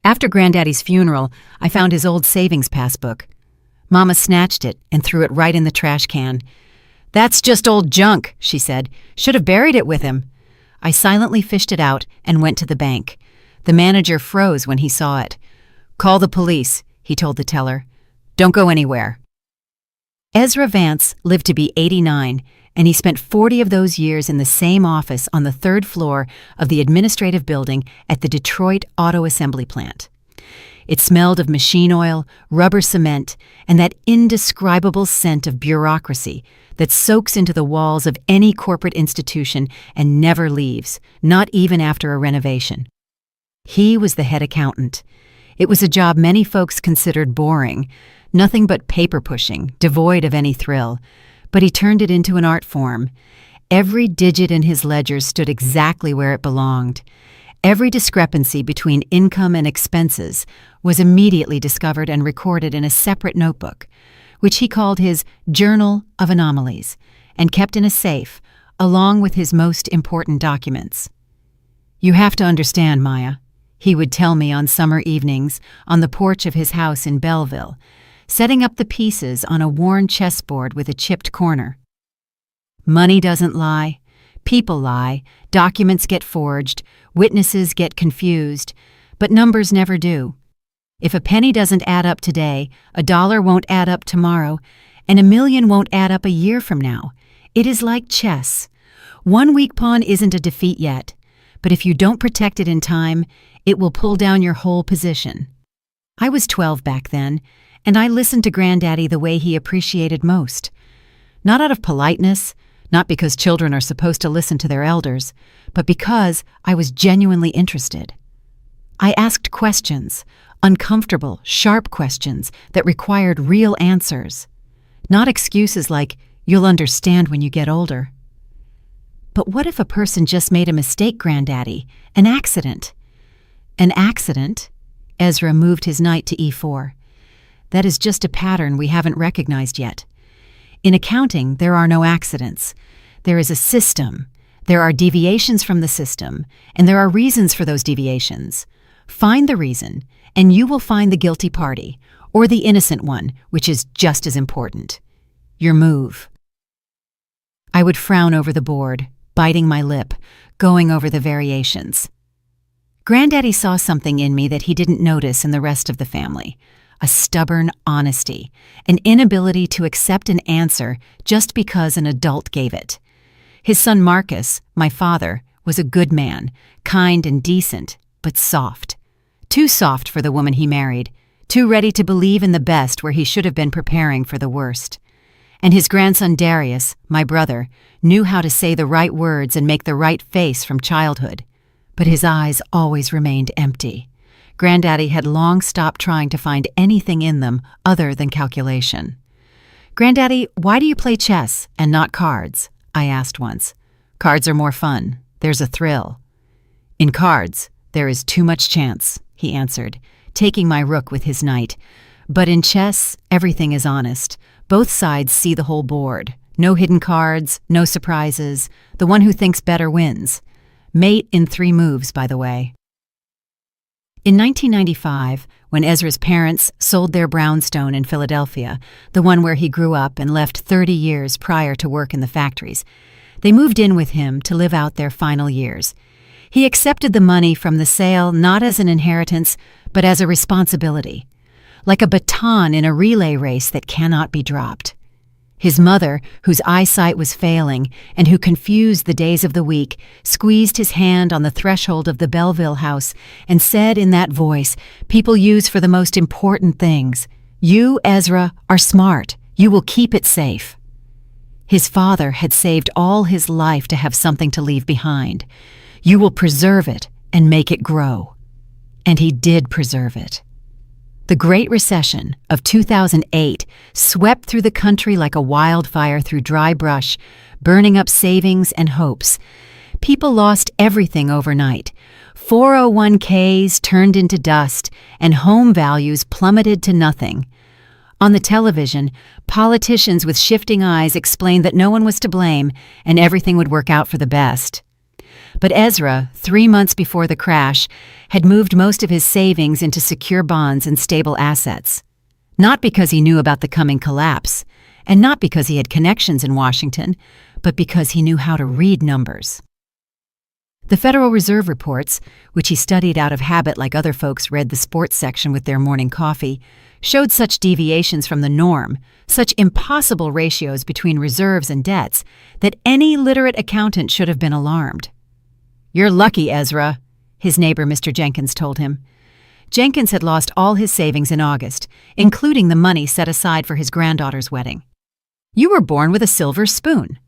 After Granddaddy's funeral, I found his old savings passbook. Mama snatched it and threw it right in the trash can. "That's just old junk," she said. "Should have buried it with him." I silently fished it out and went to the bank. The manager froze when he saw it. "Call the police," he told the teller. "Don't go anywhere." Ezra Vance lived to be 89, and he spent 40 of those years in the same office on the 3rd floor of the administrative building at the Detroit Auto Assembly Plant. It smelled of machine oil, rubber cement, and that indescribable scent of bureaucracy that soaks into the walls of any corporate institution and never leaves, not even after a renovation. He was the head accountant. It was a job many folks considered boring, nothing but paper pushing, devoid of any thrill. But he turned it into an art form. Every digit in his ledgers stood exactly where it belonged. Every discrepancy between income and expenses was immediately discovered and recorded in a separate notebook, which he called his Journal of Anomalies, and kept in a safe, along with his most important documents. "You have to understand, Maya," he would tell me on summer evenings on the porch of his house in Belleville, setting up the pieces on a worn chessboard with a chipped corner. "Money doesn't lie. People lie. Documents get forged. Witnesses get confused. But numbers never do. If a penny doesn't add up today, a dollar won't add up tomorrow, and a million won't add up a year from now. It is like chess. One weak pawn isn't a defeat yet, but if you don't protect it in time, it will pull down your whole position." I was 12 back then, and I listened to Granddaddy the way he appreciated most. Not out of politeness, not because children are supposed to listen to their elders, but because I was genuinely interested. I asked questions, uncomfortable, sharp questions that required real answers. Not excuses like, "You'll understand when you get older." But what if a person just made a mistake, Granddaddy? An accident? An accident? Ezra moved his knight to E4. That is just a pattern we haven't recognized yet. In accounting, there are no accidents. There is a system. There are deviations from the system, and there are reasons for those deviations. Find the reason, and you will find the guilty party, or the innocent one, which is just as important. Your move. I would frown over the board, biting my lip, going over the variations. Granddaddy saw something in me that he didn't notice in the rest of the family. A stubborn honesty, an inability to accept an answer just because an adult gave it. His son Marcus, my father, was a good man, kind and decent, but soft. Too soft for the woman he married, too ready to believe in the best where he should have been preparing for the worst. And his grandson Darius, my brother, knew how to say the right words and make the right face from childhood, but his eyes always remained empty. Granddaddy had long stopped trying to find anything in them other than calculation. "Granddaddy, why do you play chess and not cards?" I asked once. "Cards are more fun. There's a thrill." "In cards, there is too much chance," he answered, taking my rook with his knight. "But in chess, everything is honest. Both sides see the whole board. No hidden cards, no surprises. The one who thinks better wins. Mate in 3 moves, by the way." In 1995, when Ezra's parents sold their brownstone in Philadelphia, the one where he grew up and left 30 years prior to work in the factories, they moved in with him to live out their final years. He accepted the money from the sale not as an inheritance, but as a responsibility, like a baton in a relay race that cannot be dropped. His mother, whose eyesight was failing and who confused the days of the week, squeezed his hand on the threshold of the Belleville house and said in that voice people use for the most important things, "You, Ezra, are smart. You will keep it safe." His father had saved all his life to have something to leave behind. "You will preserve it and make it grow." And he did preserve it. The Great Recession of 2008 swept through the country like a wildfire through dry brush, burning up savings and hopes. People lost everything overnight. 401ks turned into dust, and home values plummeted to nothing. On the television, politicians with shifting eyes explained that no one was to blame and everything would work out for the best. But Ezra, 3 months before the crash, had moved most of his savings into secure bonds and stable assets. Not because he knew about the coming collapse, and not because he had connections in Washington, but because he knew how to read numbers. The Federal Reserve reports, which he studied out of habit like other folks read the sports section with their morning coffee, showed such deviations from the norm, such impossible ratios between reserves and debts, that any literate accountant should have been alarmed. "You're lucky, Ezra," his neighbor Mr. Jenkins told him. Jenkins had lost all his savings in August, including the money set aside for his granddaughter's wedding. "You were born with a silver spoon."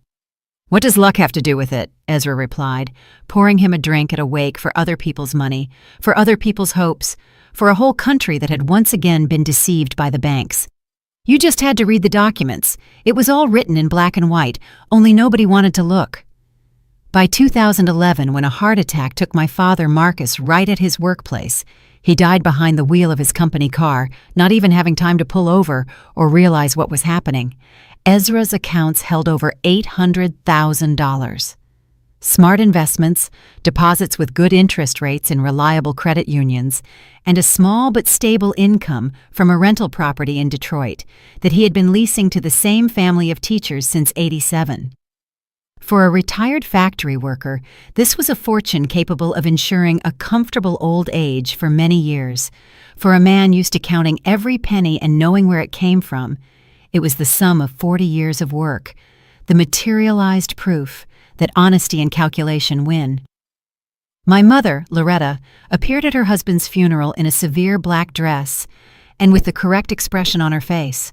"What does luck have to do with it?" Ezra replied, pouring him a drink at a wake for other people's money, for other people's hopes, for a whole country that had once again been deceived by the banks. "You just had to read the documents. It was all written in black and white, only nobody wanted to look. By 2011, when a heart attack took my father Marcus right at his workplace, he died behind the wheel of his company car, not even having time to pull over or realize what was happening. Ezra's accounts held over $800,000. Smart investments, deposits with good interest rates in reliable credit unions, and a small but stable income from a rental property in Detroit that he had been leasing to the same family of teachers since '87. For a retired factory worker, this was a fortune capable of ensuring a comfortable old age for many years. For a man used to counting every penny and knowing where it came from, it was the sum of 40 years of work, the materialized proof that honesty and calculation win. My mother, Loretta, appeared at her husband's funeral in a severe black dress and with the correct expression on her face.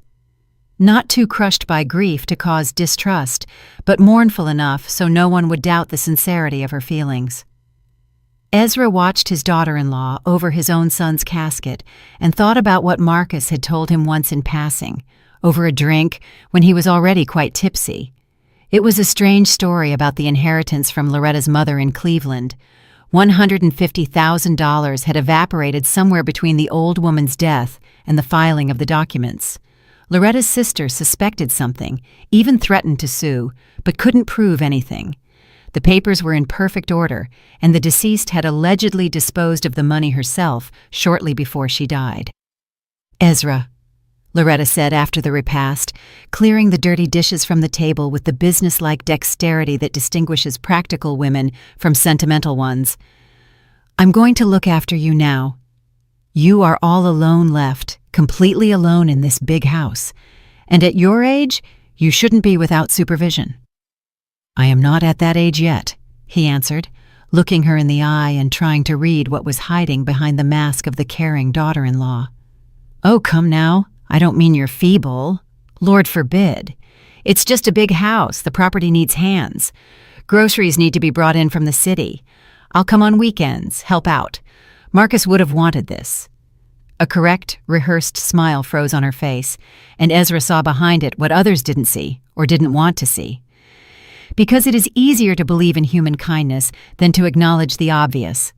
Not too crushed by grief to cause distrust, but mournful enough so no one would doubt the sincerity of her feelings. Ezra watched his daughter-in-law over his own son's casket and thought about what Marcus had told him once in passing, over a drink when he was already quite tipsy. It was a strange story about the inheritance from Loretta's mother in Cleveland. $150,000 had evaporated somewhere between the old woman's death and the filing of the documents. Loretta's sister suspected something, even threatened to sue, but couldn't prove anything. The papers were in perfect order, and the deceased had allegedly disposed of the money herself shortly before she died. "Ezra," Loretta said after the repast, clearing the dirty dishes from the table with the businesslike dexterity that distinguishes practical women from sentimental ones, "I'm going to look after you now. You are all alone left, completely alone in this big house, and at your age, you shouldn't be without supervision." "I am not at that age yet," he answered, looking her in the eye and trying to read what was hiding behind the mask of the caring daughter-in-law. "Oh, come now, I don't mean you're feeble. Lord forbid. It's just a big house, the property needs hands. Groceries need to be brought in from the city. I'll come on weekends, help out. Marcus would have wanted this." A correct, rehearsed smile froze on her face, and Ezra saw behind it what others didn't see or didn't want to see. Because it is easier to believe in human kindness than to acknowledge the obvious.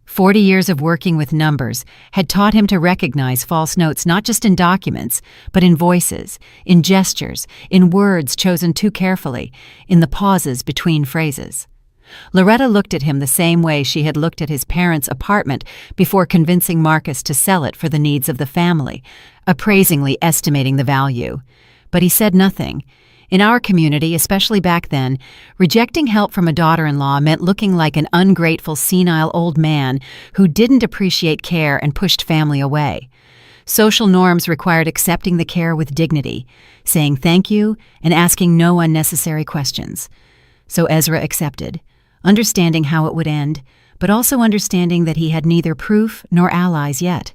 40 years of working with numbers had taught him to recognize false notes not just in documents, but in voices, in gestures, in words chosen too carefully, in the pauses between phrases. Loretta looked at him the same way she had looked at his parents' apartment before convincing Marcus to sell it for the needs of the family, appraisingly estimating the value. But he said nothing. In our community, especially back then, rejecting help from a daughter-in-law meant looking like an ungrateful, senile old man who didn't appreciate care and pushed family away. Social norms required accepting the care with dignity, saying thank you, and asking no unnecessary questions. So Ezra accepted, understanding how it would end, but also understanding that he had neither proof nor allies yet.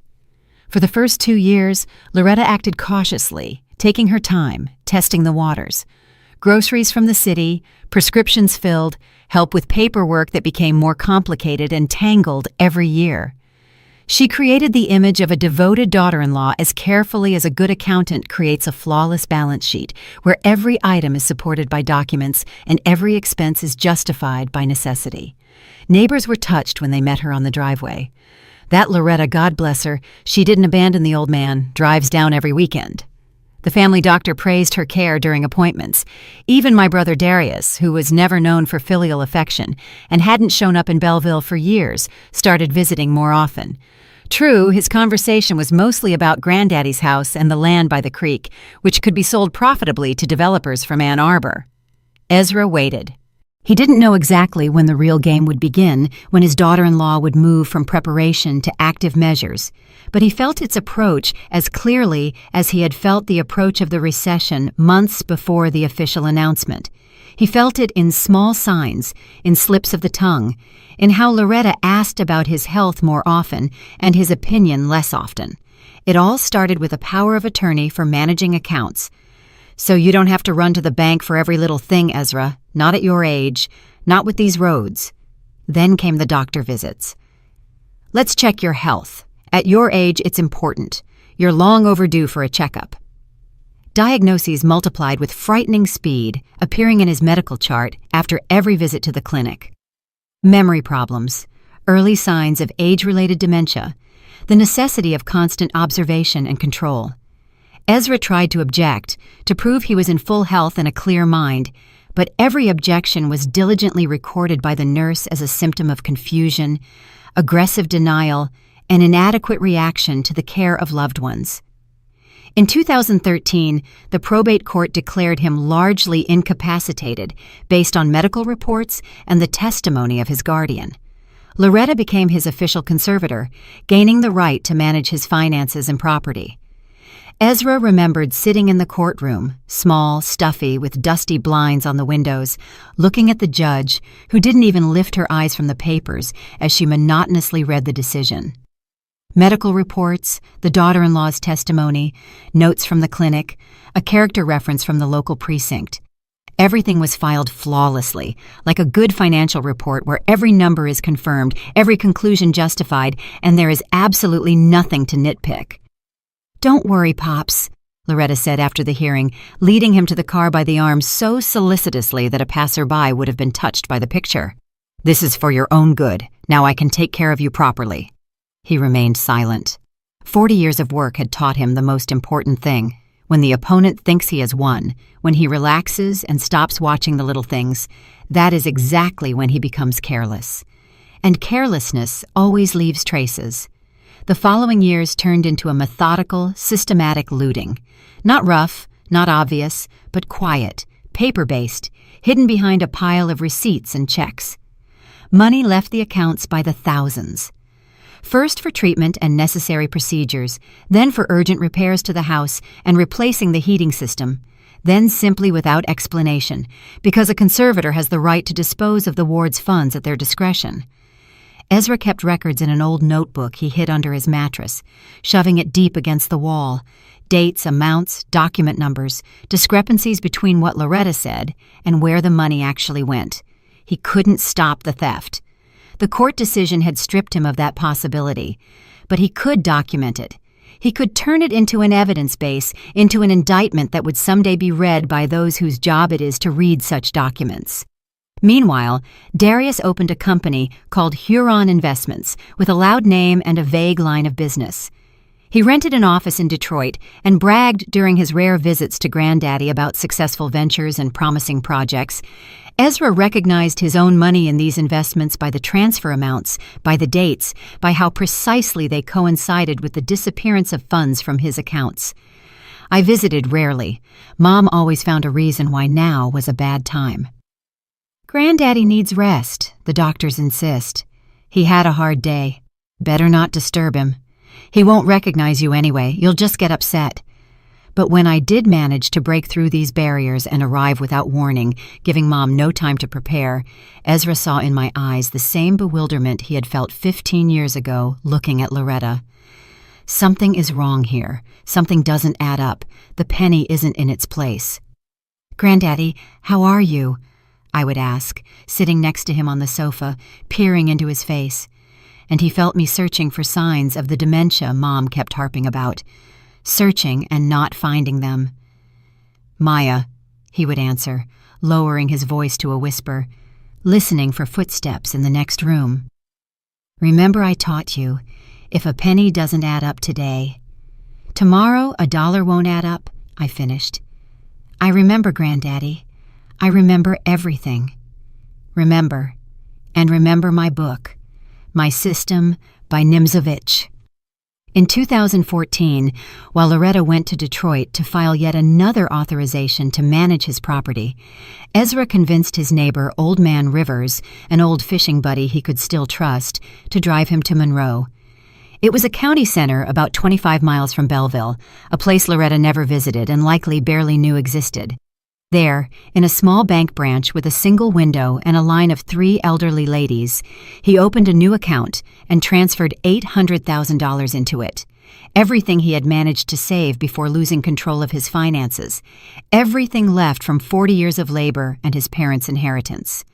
For the first 2 years, Loretta acted cautiously, taking her time, testing the waters. Groceries from the city, prescriptions filled, help with paperwork that became more complicated and tangled every year. She created the image of a devoted daughter-in-law as carefully as a good accountant creates a flawless balance sheet, where every item is supported by documents and every expense is justified by necessity. Neighbors were touched when they met her on the driveway. That Loretta, God bless her, she didn't abandon the old man, drives down every weekend. The family doctor praised her care during appointments. Even my brother Darius, who was never known for filial affection and hadn't shown up in Belleville for years, started visiting more often. True, his conversation was mostly about Granddaddy's house and the land by the creek, which could be sold profitably to developers from Ann Arbor. Ezra waited. He didn't know exactly when the real game would begin, when his daughter-in-law would move from preparation to active measures, but he felt its approach as clearly as he had felt the approach of the recession months before the official announcement. He felt it in small signs, in slips of the tongue, in how Loretta asked about his health more often and his opinion less often. It all started with a power of attorney for managing accounts. So you don't have to run to the bank for every little thing, Ezra. Not at your age. Not with these roads. Then came the doctor visits. Let's check your health. At your age, it's important. You're long overdue for a checkup. Diagnoses multiplied with frightening speed, appearing in his medical chart after every visit to the clinic. Memory problems, early signs of age-related dementia, the necessity of constant observation and control. Ezra tried to object, to prove he was in full health and a clear mind, but every objection was diligently recorded by the nurse as a symptom of confusion, aggressive denial, and inadequate reaction to the care of loved ones. In 2013, the probate court declared him largely incapacitated based on medical reports and the testimony of his guardian. Loretta became his official conservator, gaining the right to manage his finances and property. Ezra remembered sitting in the courtroom, small, stuffy, with dusty blinds on the windows, looking at the judge, who didn't even lift her eyes from the papers as she monotonously read the decision. Medical reports, the daughter-in-law's testimony, notes from the clinic, a character reference from the local precinct. Everything was filed flawlessly, like a good financial report where every number is confirmed, every conclusion justified, and there is absolutely nothing to nitpick. "Don't worry, Pops," Loretta said after the hearing, leading him to the car by the arm so solicitously that a passerby would have been touched by the picture. "This is for your own good. Now I can take care of you properly." He remained silent. 40 years of work had taught him the most important thing. When the opponent thinks he has won, when he relaxes and stops watching the little things, that is exactly when he becomes careless. And carelessness always leaves traces. The following years turned into a methodical, systematic looting. Not rough, not obvious, but quiet, paper-based, hidden behind a pile of receipts and checks. Money left the accounts by the thousands. First for treatment and necessary procedures, then for urgent repairs to the house and replacing the heating system, then simply without explanation, because a conservator has the right to dispose of the ward's funds at their discretion. Ezra kept records in an old notebook he hid under his mattress, shoving it deep against the wall. Dates, amounts, document numbers, discrepancies between what Loretta said and where the money actually went. He couldn't stop the theft. The court decision had stripped him of that possibility, but he could document it. He could turn it into an evidence base, into an indictment that would someday be read by those whose job it is to read such documents. Meanwhile, Darius opened a company called Huron Investments with a loud name and a vague line of business. He rented an office in Detroit and bragged during his rare visits to Granddaddy about successful ventures and promising projects. Ezra recognized his own money in these investments by the transfer amounts, by the dates, by how precisely they coincided with the disappearance of funds from his accounts. I visited rarely. Mom always found a reason why now was a bad time. "Granddaddy needs rest," the doctors insist. "He had a hard day. Better not disturb him. He won't recognize you anyway. You'll just get upset." But when I did manage to break through these barriers and arrive without warning, giving Mom no time to prepare, Ezra saw in my eyes the same bewilderment he had felt 15 years ago looking at Loretta. Something is wrong here. Something doesn't add up. The penny isn't in its place. "Granddaddy, how are you?" I would ask, sitting next to him on the sofa, peering into his face. And he felt me searching for signs of the dementia Mom kept harping about. Searching and not finding them. "Maya," he would answer, lowering his voice to a whisper, listening for footsteps in the next room. "Remember I taught you, if a penny doesn't add up today, tomorrow a dollar won't add up, I finished. I remember, Granddaddy. I remember everything. Remember, and remember my book, My System by Nimzovich. In 2014, while Loretta went to Detroit to file yet another authorization to manage his property, Ezra convinced his neighbor, Old Man Rivers, an old fishing buddy he could still trust, to drive him to Monroe. It was a county center about 25 miles from Belleville, a place Loretta never visited and likely barely knew existed. There, in a small bank branch with a single window and a line of 3 elderly ladies, he opened a new account and transferred $800,000 into it. Everything he had managed to save before losing control of his finances. Everything left from 40 years of labor and his parents' inheritance.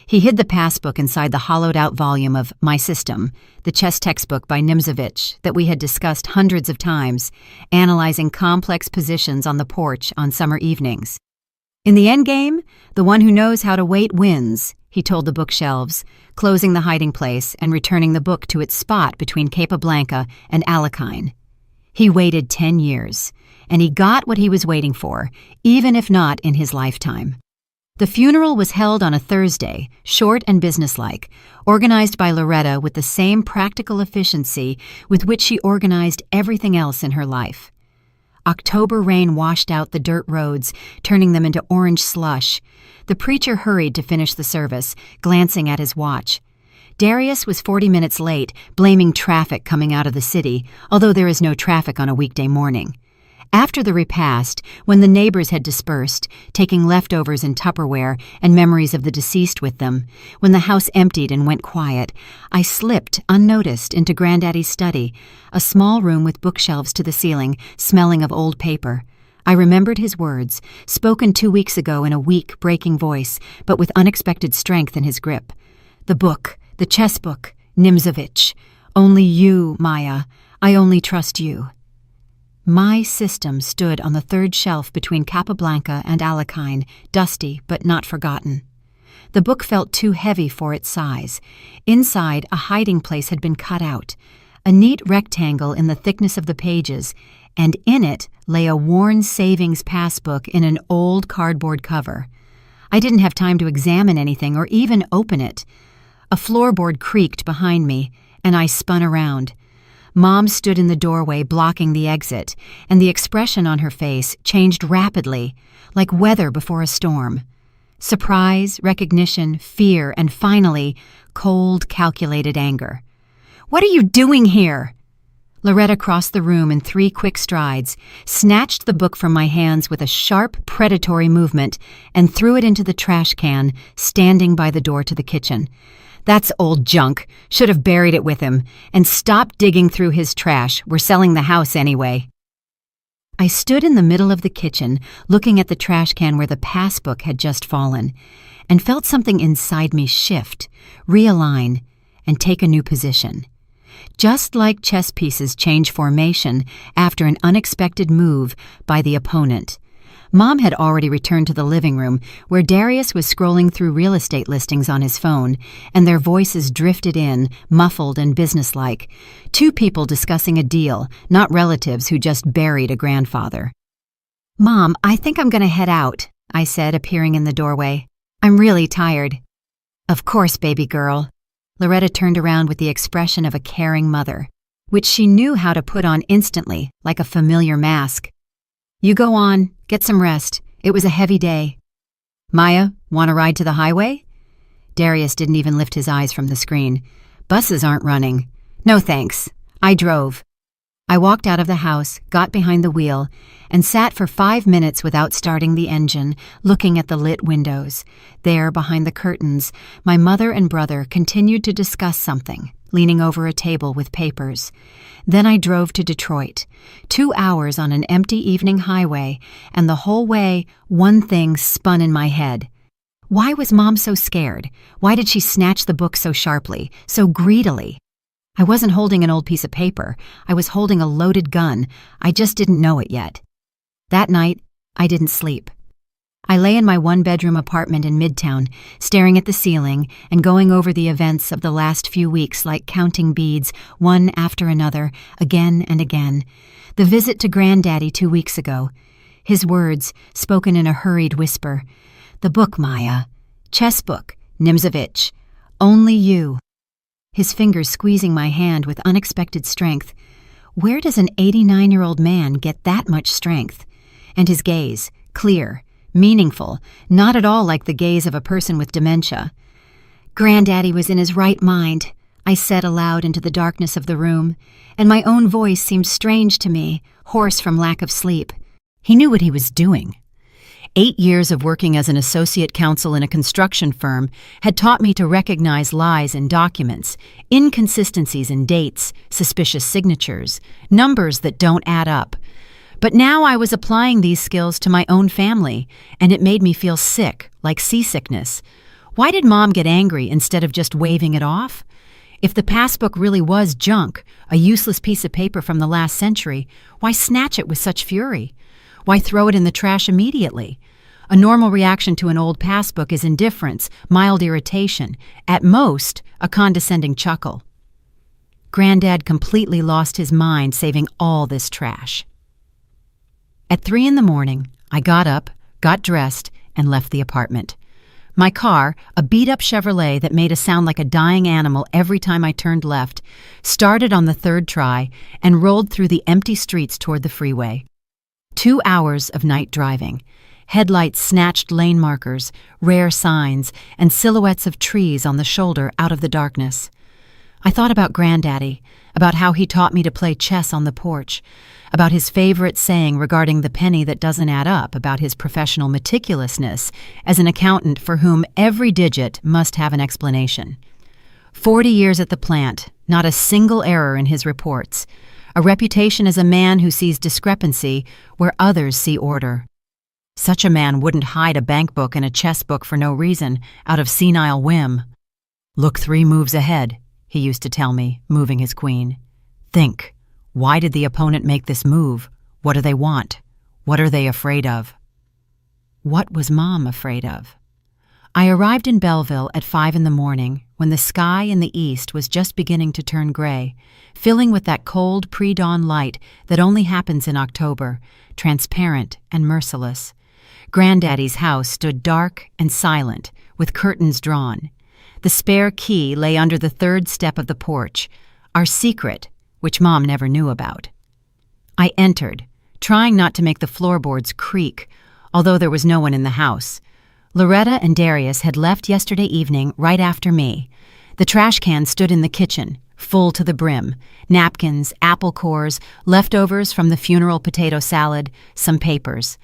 He hid the passbook inside the hollowed-out volume of My System, the chess textbook by Nimzovich that we had discussed hundreds of times, analyzing complex positions on the porch on summer evenings. In the endgame, the one who knows how to wait wins, he told the bookshelves, closing the hiding place and returning the book to its spot between Capablanca and Alekhine. He waited 10 years, and he got what he was waiting for, even if not in his lifetime. The funeral was held on a Thursday, short and businesslike, organized by Loretta with the same practical efficiency with which she organized everything else in her life. October rain washed out the dirt roads, turning them into orange slush. The preacher hurried to finish the service, glancing at his watch. Darius was 40 minutes late, blaming traffic coming out of the city, although there is no traffic on a weekday morning. After the repast, when the neighbors had dispersed, taking leftovers in Tupperware and memories of the deceased with them, when the house emptied and went quiet, I slipped, unnoticed, into Granddaddy's study, a small room with bookshelves to the ceiling, smelling of old paper. I remembered his words, spoken 2 weeks ago in a weak, breaking voice, but with unexpected strength in his grip. The book, the chess book, Nimzovich. Only you, Maya. I only trust you. My System stood on the 3rd shelf between Capablanca and Alekhine, dusty but not forgotten. The book felt too heavy for its size. Inside, a hiding place had been cut out, a neat rectangle in the thickness of the pages, and in it lay a worn savings passbook in an old cardboard cover. I didn't have time to examine anything or even open it. A floorboard creaked behind me, and I spun around. Mom stood in the doorway blocking the exit, and the expression on her face changed rapidly, like weather before a storm. Surprise, recognition, fear, and finally, cold, calculated anger. "What are you doing here?" Loretta crossed the room in 3 quick strides, snatched the book from my hands with a sharp, predatory movement, and threw it into the trash can, standing by the door to the kitchen. "That's old junk. Should have buried it with him. And stop digging through his trash. We're selling the house anyway." I stood in the middle of the kitchen, looking at the trash can where the passbook had just fallen, and felt something inside me shift, realign, and take a new position. Just like chess pieces change formation after an unexpected move by the opponent. Mom had already returned to the living room, where Darius was scrolling through real estate listings on his phone, and their voices drifted in, muffled and businesslike. 2 people discussing a deal, not relatives who just buried a grandfather. "Mom, I think I'm going to head out," I said, appearing in the doorway. "I'm really tired." "Of course, baby girl." Loretta turned around with the expression of a caring mother, which she knew how to put on instantly, like a familiar mask. "You go on. Get some rest. It was a heavy day." "Maya, want to ride to the highway?" Darius didn't even lift his eyes from the screen. "Buses aren't running." "No thanks. I drove." I walked out of the house, got behind the wheel, and sat for 5 minutes without starting the engine, looking at the lit windows. There, behind the curtains, my mother and brother continued to discuss something, leaning over a table with papers. Then I drove to Detroit. 2 hours on an empty evening highway, and the whole way, one thing spun in my head. Why was Mom so scared? Why did she snatch the book so sharply, so greedily? I wasn't holding an old piece of paper. I was holding a loaded gun. I just didn't know it yet. That night, I didn't sleep. I lay in my 1-bedroom apartment in Midtown, staring at the ceiling and going over the events of the last few weeks like counting beads, one after another, again and again. The visit to Granddaddy 2 weeks ago. His words, spoken in a hurried whisper. "The book, Maya. Chess book, Nimzovich. Only you." His fingers squeezing my hand with unexpected strength. Where does an 89-year-old man get that much strength? And his gaze, clear, meaningful, not at all like the gaze of a person with dementia. "Granddaddy was in his right mind," I said aloud into the darkness of the room, and my own voice seemed strange to me, hoarse from lack of sleep. He knew what he was doing. 8 years of working as an associate counsel in a construction firm had taught me to recognize lies in documents, inconsistencies in dates, suspicious signatures, numbers that don't add up. But now I was applying these skills to my own family, and it made me feel sick, like seasickness. Why did Mom get angry instead of just waving it off? If the passbook really was junk, a useless piece of paper from the last century, why snatch it with such fury? Why throw it in the trash immediately? A normal reaction to an old passbook is indifference, mild irritation, at most, a condescending chuckle. Granddad completely lost his mind saving all this trash. At 3 a.m, I got up, got dressed, and left the apartment. My car, a beat-up Chevrolet that made a sound like a dying animal every time I turned left, started on the 3rd try and rolled through the empty streets toward the freeway. 2 hours of night driving. Headlights snatched lane markers, rare signs, and silhouettes of trees on the shoulder out of the darkness. I thought about Granddaddy, about how he taught me to play chess on the porch, about his favorite saying regarding the penny that doesn't add up, about his professional meticulousness as an accountant for whom every digit must have an explanation. 40 years at the plant, not a single error in his reports. A reputation as a man who sees discrepancy where others see order. Such a man wouldn't hide a bank book and a chess book for no reason, out of senile whim. "Look 3 moves ahead," he used to tell me, moving his queen. "Think. Why did the opponent make this move? What do they want? What are they afraid of?" What was Mom afraid of? I arrived in Belleville at 5 a.m. when the sky in the east was just beginning to turn gray, filling with that cold pre-dawn light that only happens in October, transparent and merciless. Granddaddy's house stood dark and silent, with curtains drawn. The spare key lay under the 3rd step of the porch, our secret, which Mom never knew about. I entered, trying not to make the floorboards creak, although there was no one in the house. Loretta and Darius had left yesterday evening right after me. The trash can stood in the kitchen, full to the brim. Napkins, apple cores, leftovers from the funeral potato salad, some papers.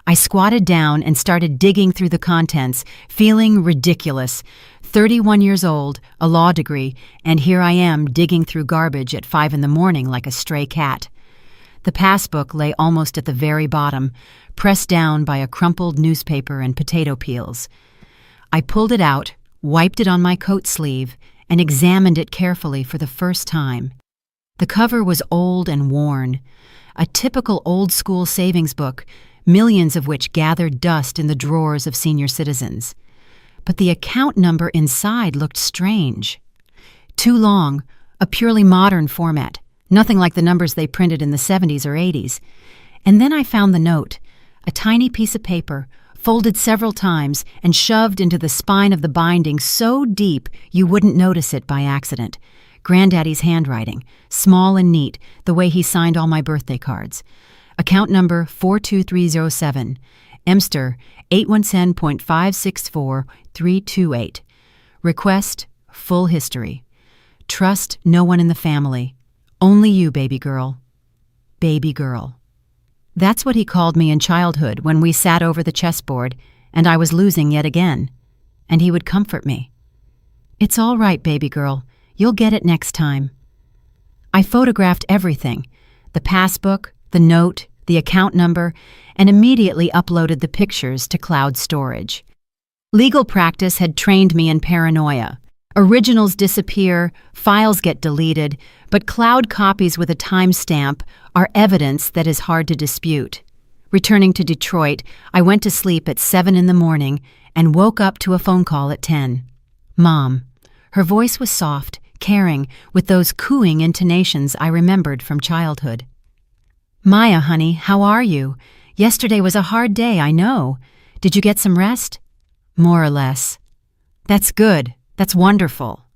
I squatted down and started digging through the contents, feeling ridiculous. 31 years old, a law degree, and here I am digging through garbage at 5 a.m. like a stray cat. The passbook lay almost at the very bottom, pressed down by a crumpled newspaper and potato peels. I pulled it out, wiped it on my coat sleeve, and examined it carefully for the first time. The cover was old and worn, a typical old-school savings book, millions of which gathered dust in the drawers of senior citizens. But the account number inside looked strange. Too long, a purely modern format, nothing like the numbers they printed in the 70s or 80s. And then I found the note, a tiny piece of paper, folded several times and shoved into the spine of the binding so deep you wouldn't notice it by accident. Granddaddy's handwriting, small and neat, the way he signed all my birthday cards. Account number 42307, Emster 817.564328. Request, full history. Trust no one in the family. Only you, baby girl. Baby girl. That's what he called me in childhood when we sat over the chessboard and I was losing yet again. And he would comfort me. "It's all right, baby girl. You'll get it next time." I photographed everything, the passbook, the note, the account number, and immediately uploaded the pictures to cloud storage. Legal practice had trained me in paranoia. Originals disappear, files get deleted, but cloud copies with a timestamp are evidence that is hard to dispute. Returning to Detroit, I went to sleep at 7 a.m. and woke up to a phone call at 10. Mom. Her voice was soft, caring, with those cooing intonations I remembered from childhood. "Maya, honey, how are you? Yesterday was a hard day, I know. Did you get some rest? More or less. That's good. That's wonderful.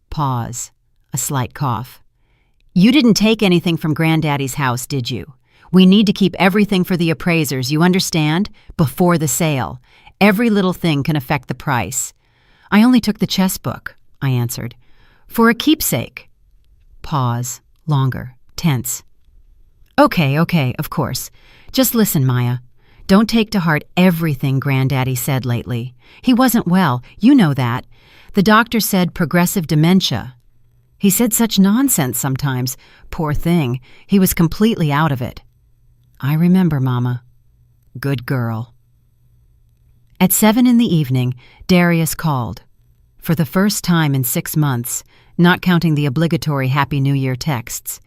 Pause. A slight cough. You didn't take anything from Granddaddy's house, did you? We need to keep everything for the appraisers, you understand? Before the sale. Every little thing can affect the price. I only took the chess book, I answered. For a keepsake. Pause. Longer. Tense. Okay, of course. Just listen, Maya. Don't take to heart everything Granddaddy said lately. He wasn't well, you know that. The doctor said progressive dementia. He said such nonsense sometimes. Poor thing. He was completely out of it. I remember, Mama. Good girl. At 7 in the evening, Darius called. For the first time in 6 months, not counting the obligatory Happy New Year texts.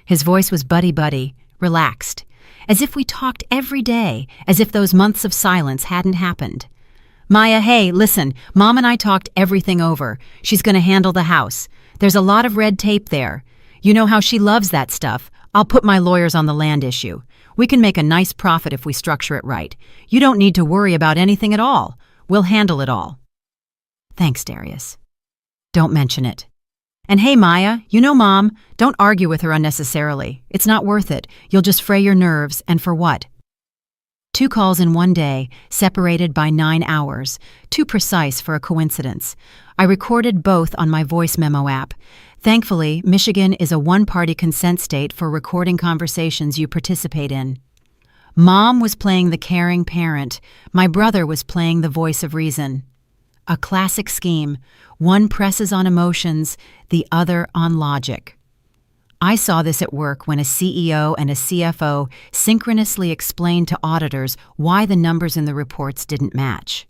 His voice was buddy-buddy, relaxed, as if we talked every day, as if those months of silence hadn't happened. Maya, hey, listen, Mom and I talked everything over. She's going to handle the house. There's a lot of red tape there. You know how she loves that stuff. I'll put my lawyers on the land issue. We can make a nice profit if we structure it right. You don't need to worry about anything at all. We'll handle it all. Thanks, Darius. Don't mention it. And hey, Maya, you know Mom, don't argue with her unnecessarily. It's not worth it. You'll just fray your nerves, and for what? 2 calls in one day, separated by 9 hours, too precise for a coincidence. I recorded both on my voice memo app. Thankfully, Michigan is a one-party consent state for recording conversations you participate in. Mom was playing the caring parent. My brother was playing the voice of reason. A classic scheme. One presses on emotions, the other on logic. I saw this at work when a CEO and a CFO synchronously explained to auditors why the numbers in the reports didn't match.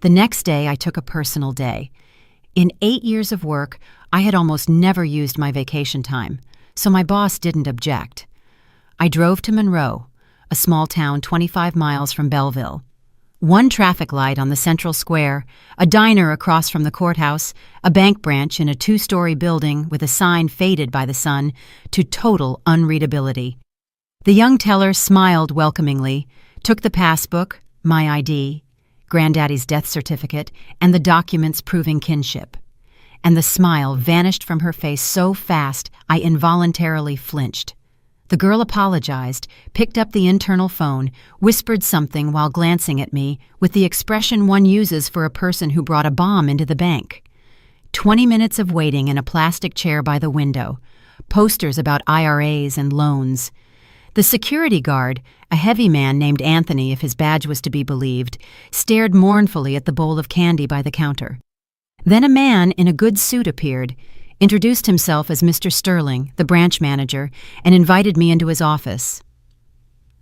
The next day, I took a personal day. In 8 years of work, I had almost never used my vacation time, so my boss didn't object. I drove to Monroe, a small town 25 miles from Belleville. 1 traffic light on the central square, a diner across from the courthouse, a bank branch in a 2-story building with a sign faded by the sun to total unreadability. The young teller smiled welcomingly, took the passbook, my ID, Granddaddy's death certificate, and the documents proving kinship. And the smile vanished from her face so fast I involuntarily flinched. The girl apologized, picked up the internal phone, whispered something while glancing at me with the expression one uses for a person who brought a bomb into the bank. 20 minutes of waiting in a plastic chair by the window, posters about IRAs and loans. The security guard, a heavy man named Anthony if his badge was to be believed, stared mournfully at the bowl of candy by the counter. Then a man in a good suit appeared, introduced himself as Mr. Sterling, the branch manager, and invited me into his office.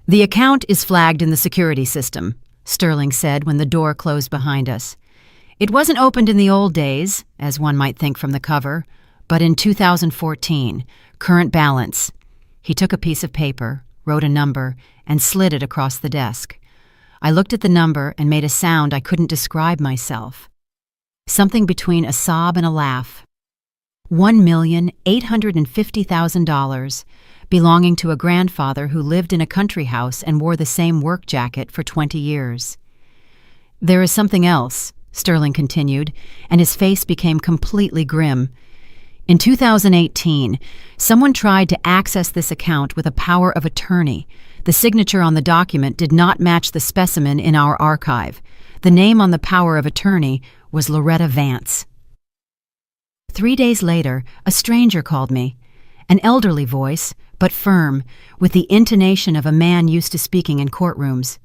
"The account is flagged in the security system," Sterling said when the door closed behind us. "It wasn't opened in the old days, as one might think from the cover, but in 2014, current balance." He took a piece of paper, wrote a number, and slid it across the desk. I looked at the number and made a sound I couldn't describe myself. Something between a sob and a laugh. $1,850,000, belonging to a grandfather who lived in a country house and wore the same work jacket for 20 years. "There is something else," Sterling continued, and his face became completely grim. "In 2018, someone tried to access this account with a power of attorney. The signature on the document did not match the specimen in our archive. The name on the power of attorney was Loretta Vance." 3 days later, a stranger called me. An elderly voice, but firm, with the intonation of a man used to speaking in courtrooms.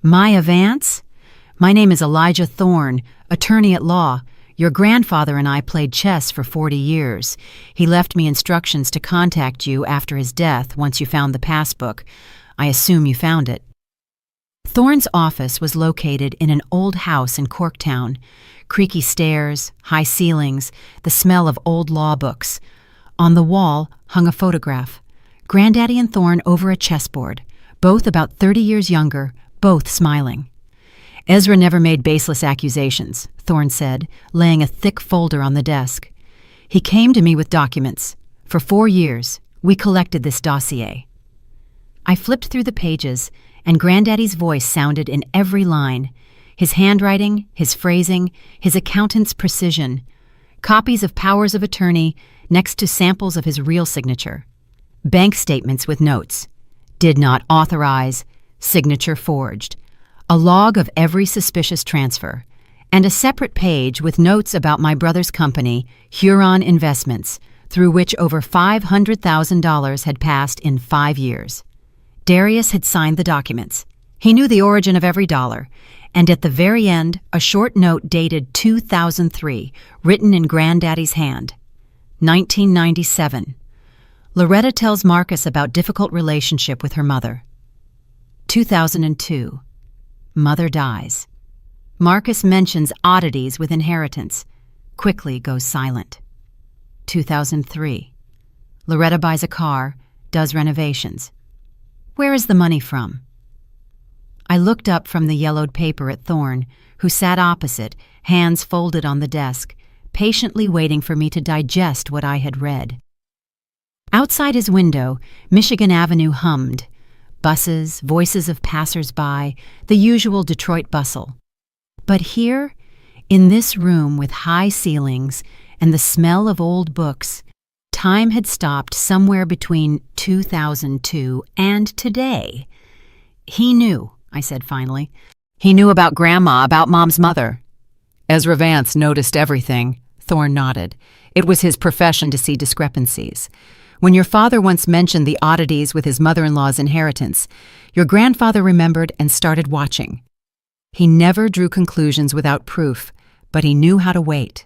"Maya Vance? My name is Elijah Thorne, attorney at law. Your grandfather and I played chess for 40 years. He left me instructions to contact you after his death once you found the passbook. I assume you found it." Thorne's office was located in an old house in Corktown. Creaky stairs, high ceilings, the smell of old law books. On the wall hung a photograph. Granddaddy and Thorne over a chessboard, both about 30 years younger, both smiling. "Ezra never made baseless accusations," Thorne said, laying a thick folder on the desk. "He came to me with documents. For 4 years, we collected this dossier." I flipped through the pages, and Granddaddy's voice sounded in every line. His handwriting, his phrasing, his accountant's precision. Copies of powers of attorney next to samples of his real signature. Bank statements with notes. Did not authorize. Signature forged. A log of every suspicious transfer. And a separate page with notes about my brother's company, Huron Investments, through which over $500,000 had passed in 5 years. Darius had signed the documents. He knew the origin of every dollar, and at the very end, a short note dated 2003, written in Granddaddy's hand. 1997. Loretta tells Marcus about difficult relationship with her mother. 2002. Mother dies. Marcus mentions oddities with inheritance. Quickly goes silent. 2003. Loretta buys a car, does renovations. Where is the money from? I looked up from the yellowed paper at Thorne, who sat opposite, hands folded on the desk, patiently waiting for me to digest what I had read. Outside his window, Michigan Avenue hummed. Buses, voices of passers-by, the usual Detroit bustle. But here, in this room with high ceilings and the smell of old books, time had stopped somewhere between 2002 and today. He knew, I said finally. He knew about Grandma, about Mom's mother. Ezra Vance noticed everything. Thorne nodded. It was his profession to see discrepancies. When your father once mentioned the oddities with his mother-in-law's inheritance, your grandfather remembered and started watching. He never drew conclusions without proof, but he knew how to wait.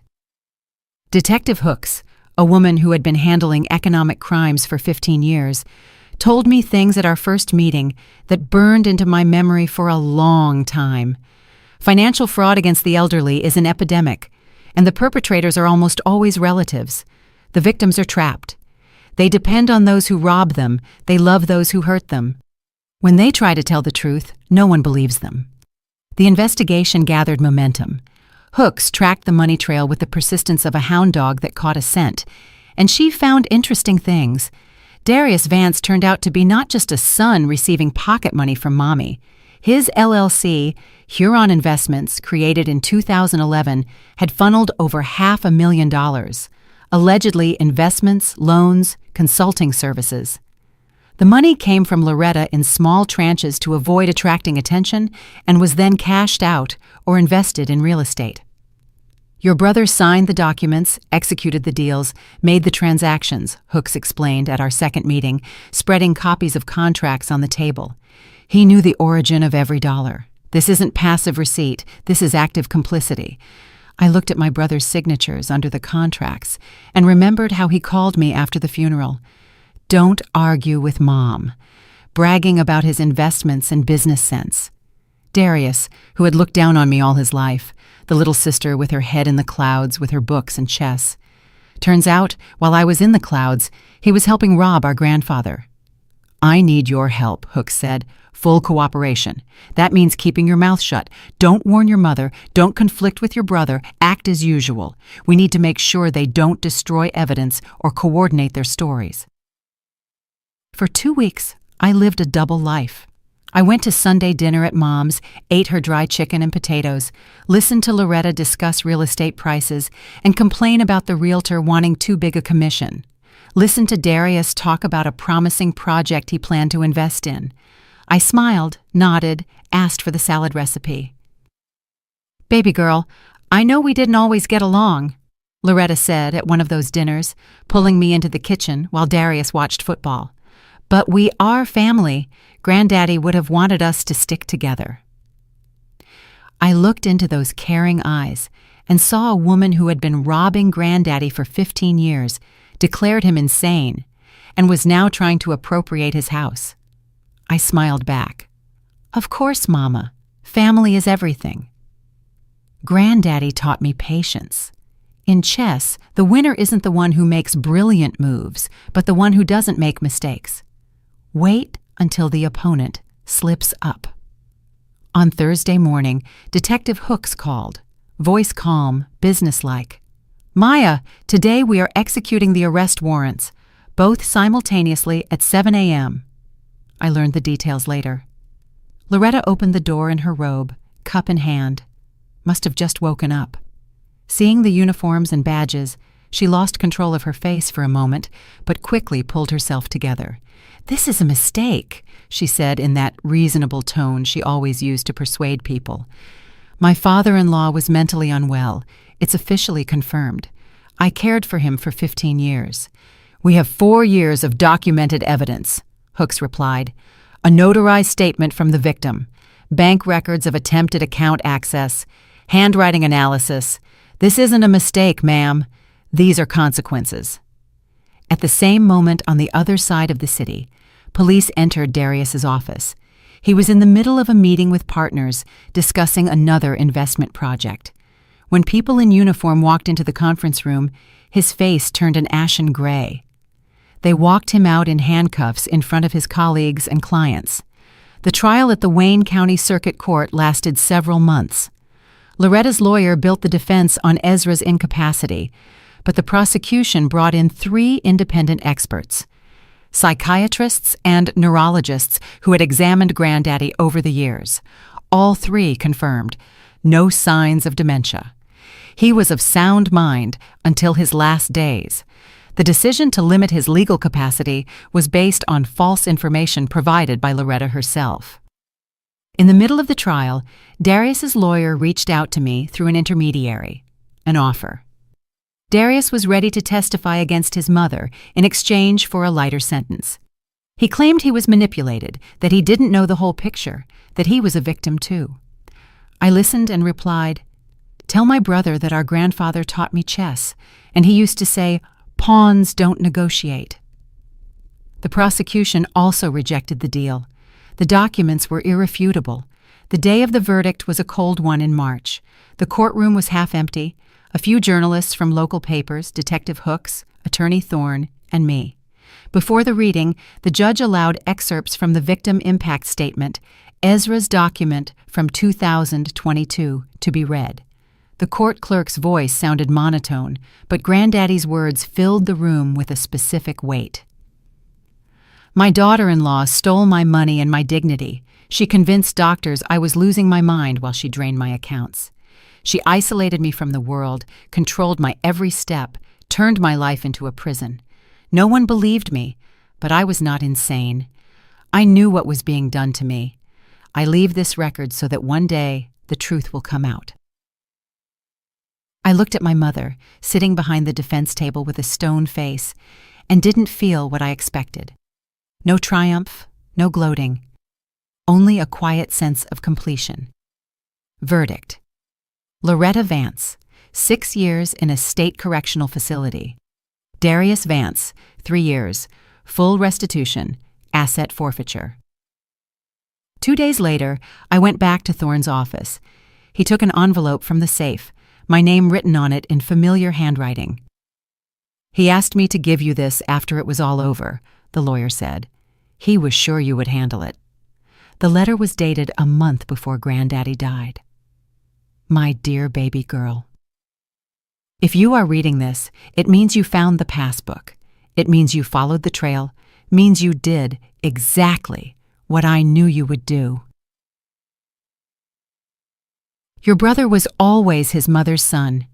Detective Hooks, a woman who had been handling economic crimes for 15 years, told me things at our first meeting that burned into my memory for a long time. Financial fraud against the elderly is an epidemic, and the perpetrators are almost always relatives. The victims are trapped. They depend on those who rob them. They love those who hurt them. When they try to tell the truth, no one believes them. The investigation gathered momentum. Hooks tracked the money trail with the persistence of a hound dog that caught a scent, and she found interesting things. Darius Vance turned out to be not just a son receiving pocket money from Mommy. His LLC, Huron Investments, created in 2011, had funneled over $500,000. Allegedly investments, loans, consulting services. The money came from Loretta in small tranches to avoid attracting attention and was then cashed out or invested in real estate. Your brother signed the documents, executed the deals, made the transactions, Hooks explained at our second meeting, spreading copies of contracts on the table. He knew the origin of every dollar. This isn't passive receipt, this is active complicity. I looked at my brother's signatures under the contracts and remembered how he called me after the funeral. Don't argue with Mom, bragging about his investments and business sense. Darius, who had looked down on me all his life, the little sister with her head in the clouds with her books and chess. Turns out, while I was in the clouds, he was helping rob our grandfather. I need your help, Hooks said. Full cooperation. That means keeping your mouth shut. Don't warn your mother. Don't conflict with your brother. Act as usual. We need to make sure they don't destroy evidence or coordinate their stories. For 2 weeks, I lived a double life. I went to Sunday dinner at Mom's, ate her dry chicken and potatoes, listened to Loretta discuss real estate prices, and complain about the realtor wanting too big a commission. Listened to Darius talk about a promising project he planned to invest in. I smiled, nodded, asked for the salad recipe. Baby girl, I know we didn't always get along, Loretta said at one of those dinners, pulling me into the kitchen while Darius watched football. But we are family. Granddaddy would have wanted us to stick together. I looked into those caring eyes and saw a woman who had been robbing Granddaddy for 15 years, declared him insane, and was now trying to appropriate his house. I smiled back. Of course, Mama. Family is everything. Granddaddy taught me patience. In chess, the winner isn't the one who makes brilliant moves, but the one who doesn't make mistakes. Wait until the opponent slips up. On Thursday morning, Detective Hooks called, voice calm, businesslike. Maya, today we are executing the arrest warrants, both simultaneously at 7 a.m. I learned the details later. Loretta opened the door in her robe, cup in hand. Must have just woken up. Seeing the uniforms and badges, she lost control of her face for a moment, but quickly pulled herself together. "This is a mistake," she said in that reasonable tone she always used to persuade people. "My father-in-law was mentally unwell. It's officially confirmed. I cared for him for 15 years. We have 4 years of documented evidence," Hooks replied. "A notarized statement from the victim, bank records of attempted account access, handwriting analysis. This isn't a mistake, ma'am. These are consequences." At the same moment on the other side of the city, police entered Darius's office. He was in the middle of a meeting with partners discussing another investment project. When people in uniform walked into the conference room, his face turned an ashen gray. They walked him out in handcuffs in front of his colleagues and clients. The trial at the Wayne County Circuit Court lasted several months. Loretta's lawyer built the defense on Ezra's incapacity, but the prosecution brought in 3 independent experts, psychiatrists and neurologists who had examined Granddaddy over the years. All 3 confirmed no signs of dementia. He was of sound mind until his last days. The decision to limit his legal capacity was based on false information provided by Loretta herself. In the middle of the trial, Darius's lawyer reached out to me through an intermediary, an offer. Darius was ready to testify against his mother in exchange for a lighter sentence. He claimed he was manipulated, that he didn't know the whole picture, that he was a victim too. I listened and replied, "Tell my brother that our grandfather taught me chess, and he used to say, 'Pawns don't negotiate.'" The prosecution also rejected the deal. The documents were irrefutable. The day of the verdict was a cold one in March. The courtroom was half empty. A few journalists from local papers, Detective Hooks, Attorney Thorne, and me. Before the reading, the judge allowed excerpts from the victim impact statement, Ezra's document from 2022, to be read. The court clerk's voice sounded monotone, but Granddaddy's words filled the room with a specific weight. "My daughter-in-law stole my money and my dignity. She convinced doctors I was losing my mind while she drained my accounts. She isolated me from the world, controlled my every step, turned my life into a prison. No one believed me, but I was not insane. I knew what was being done to me. I leave this record so that one day the truth will come out." I looked at my mother, sitting behind the defense table with a stone face, and didn't feel what I expected. No triumph, no gloating, only a quiet sense of completion. Verdict: Loretta Vance, 6 years in a state correctional facility. Darius Vance, 3 years, full restitution, asset forfeiture. 2 days later, I went back to Thorne's office. He took an envelope from the safe, my name written on it in familiar handwriting. "He asked me to give you this after it was all over," the lawyer said. "He was sure you would handle it." The letter was dated a month before Granddaddy died. My dear baby girl. If you are reading this, it means you found the passbook. It means you followed the trail, means you did exactly what I knew you would do. Your brother was always his mother's son.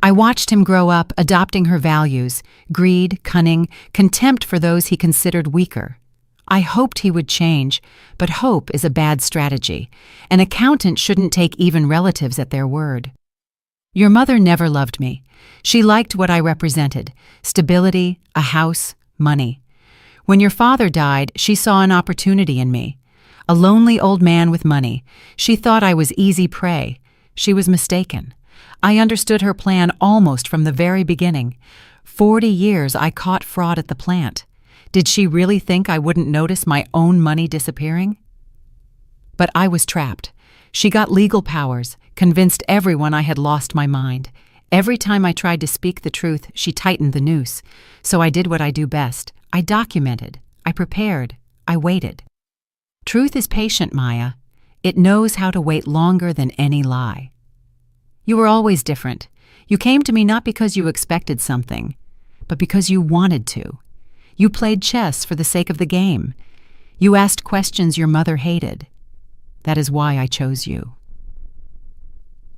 I watched him grow up adopting her values, greed, cunning, contempt for those he considered weaker. I hoped he would change, but hope is a bad strategy. An accountant shouldn't take even relatives at their word. Your mother never loved me. She liked what I represented: stability, a house, money. When your father died, she saw an opportunity in me. A lonely old man with money. She thought I was easy prey. She was mistaken. I understood her plan almost from the very beginning. 40 years I caught fraud at the plant. Did she really think I wouldn't notice my own money disappearing? But I was trapped. She got legal powers, convinced everyone I had lost my mind. Every time I tried to speak the truth, she tightened the noose. So I did what I do best. I documented. I prepared. I waited. Truth is patient, Maya. It knows how to wait longer than any lie. You were always different. You came to me not because you expected something, but because you wanted to. You played chess for the sake of the game. You asked questions your mother hated. That is why I chose you.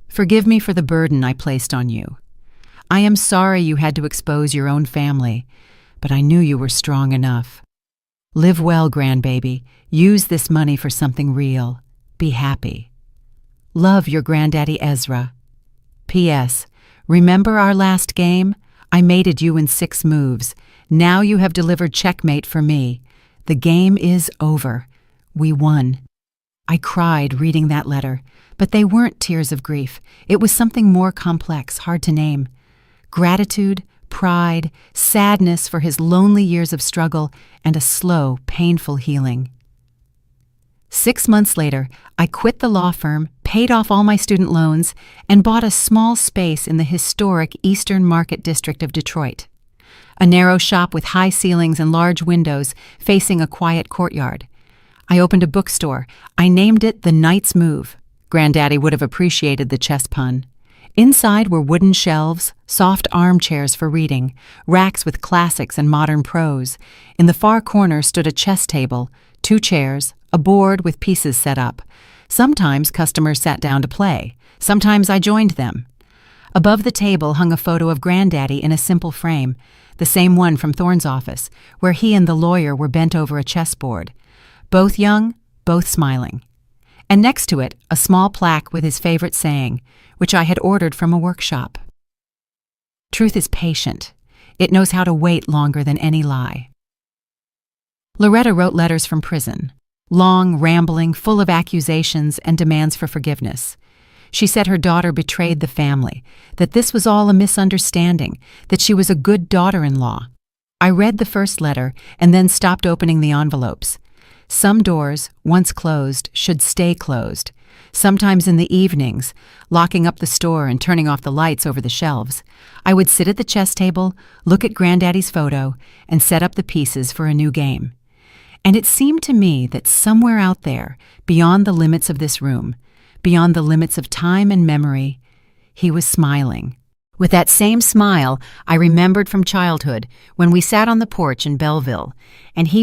Forgive me for the burden I placed on you. I am sorry you had to expose your own family, but I knew you were strong enough. Live well, grandbaby. Use this money for something real. Be happy. Love, your granddaddy Ezra. P.S. Remember our last game? I mated you in 6 moves. Now you have delivered checkmate for me. The game is over. We won. I cried reading that letter, but they weren't tears of grief. It was something more complex, hard to name. Gratitude, pride, sadness for his lonely years of struggle, and a slow, painful healing. 6 months later, I quit the law firm, paid off all my student loans, and bought a small space in the historic Eastern Market District of Detroit. A narrow shop with high ceilings and large windows facing a quiet courtyard. I opened a bookstore. I named it The Knight's Move. Granddaddy would have appreciated the chess pun. Inside were wooden shelves, soft armchairs for reading, racks with classics and modern prose. In the far corner stood a chess table, 2 chairs, a board with pieces set up. Sometimes customers sat down to play. Sometimes I joined them. Above the table hung a photo of Granddaddy in a simple frame, the same one from Thorne's office, where he and the lawyer were bent over a chessboard. Both young, both smiling. And next to it, a small plaque with his favorite saying, which I had ordered from a workshop. Truth is patient. It knows how to wait longer than any lie. Loretta wrote letters from prison. Long, rambling, full of accusations and demands for forgiveness. She said her daughter betrayed the family, that this was all a misunderstanding, that she was a good daughter-in-law. I read the first letter and then stopped opening the envelopes. Some doors, once closed, should stay closed. Sometimes in the evenings, locking up the store and turning off the lights over the shelves, I would sit at the chess table, look at Granddaddy's photo, and set up the pieces for a new game. And it seemed to me that somewhere out there, beyond the limits of this room, beyond the limits of time and memory, he was smiling. With that same smile I remembered from childhood when we sat on the porch in Belleville, and he was